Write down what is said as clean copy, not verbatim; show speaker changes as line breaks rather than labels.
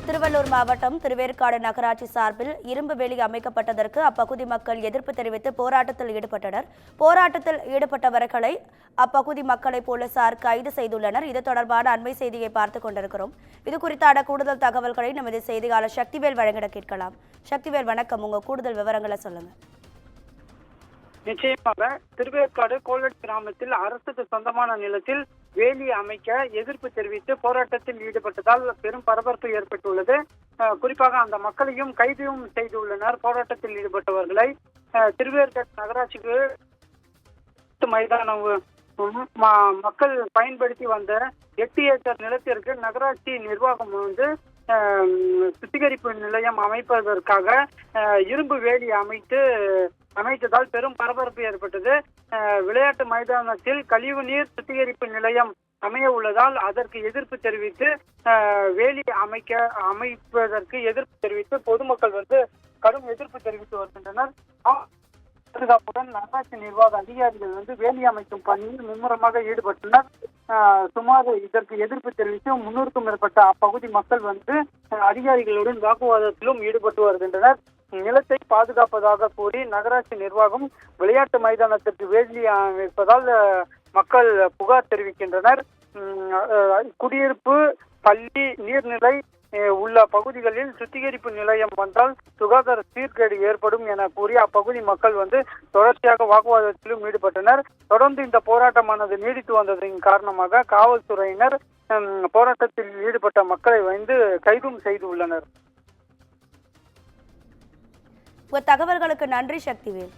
திருவள்ளூர் மாவட்டம் திருவேற்காடு நகராட்சி சார்பில் இரும்பு வேலி அமைக்கப்பட்டதற்கு அப்பகுதி மக்கள் எதிர்ப்பு தெரிவித்து போராட்டத்தில் ஈடுபட்டனர். போராட்டத்தில் ஈடுபட்டவர்களை அப்பகுதி மக்களை போலீசார் கைது செய்துள்ளனர். இது தொடர்பான அண்மை செய்தியை பார்த்துக் கொண்டிருக்கிறோம். இது குறித்தான கூடுதல் தகவல்களை நமது செய்தியாளர் சக்திவேல் வழங்கிட கேட்கலாம். சக்திவேல், வணக்கம். உங்க கூடுதல் விவரங்களை சொல்லுங்க.
நிச்சயமாக திருவேற்காடு கோலடி கிராமத்தில் அரசுக்கு சொந்தமான நிலத்தில் வேலி அமைக்க எதிர்ப்பு தெரிவித்து போராட்டத்தில் ஈடுபட்டதால் பெரும் பரபரப்பு ஏற்பட்டுள்ளது. குறிப்பாக அந்த மக்களையும் கைதும் செய்துள்ளனர். போராட்டத்தில் ஈடுபட்டவர்களை திருவேற்காடு நகராட்சிக்கு மைதானம் மக்கள் பயன்படுத்தி வந்த 8 ஏக்கர் நிலத்திற்கு நகராட்சி நிர்வாகம் சுத்திகரிப்பு நிலையம் அமைப்பதற்காக இரும்பு வேலி அமைத்ததால் பெரும் பரபரப்பு ஏற்பட்டது. விளையாட்டு மைதானத்தில் கழிவுநீர் சுத்திகரிப்பு நிலையம் அமைய உள்ளதால் அதற்கு எதிர்ப்பு தெரிவித்து வேலி அமைப்பதற்கு எதிர்ப்பு தெரிவித்து பொதுமக்கள் கடும் எதிர்ப்பு தெரிவித்து வருகின்றனர். பாதுகாப்புடன் நகராட்சி நிர்வாக அதிகாரிகள் வேலி அமைக்கும் பணியில் மும்முரமாக ஈடுபட்டனர். சுமார் இதற்கு எதிர்ப்பு தெரிவித்து 300க்கும் மேற்பட்ட அப்பகுதி மக்கள் அதிகாரிகளுடன் வாக்குவாதத்திலும் ஈடுபட்டு வருகின்றனர். நிலத்தை பாதுகாப்பதாக கூறி நகராட்சி நிர்வாகம் விளையாட்டு மைதானத்திற்கு வேலி அமைப்பதால் மக்கள் புகார் தெரிவிக்கின்றனர். குடியிருப்பு, பள்ளி, நீர்நிலை உள்ள பகுதிகளில் சுத்திகரிப்பு நிலையம் வந்தால் சுகாதார சீர்கேடு ஏற்படும் என கூறி அப்பகுதி மக்கள் தொடர்ச்சியாக வாக்குவாதத்திலும் ஈடுபட்டனர். தொடர்ந்து இந்த போராட்டமானது நீடித்து வந்ததன் காரணமாக காவல்துறையினர் போராட்டத்தில் ஈடுபட்ட மக்களை கைதும் செய்துள்ளனர்.
தகவல்களுக்கு நன்றி சக்திவேல்.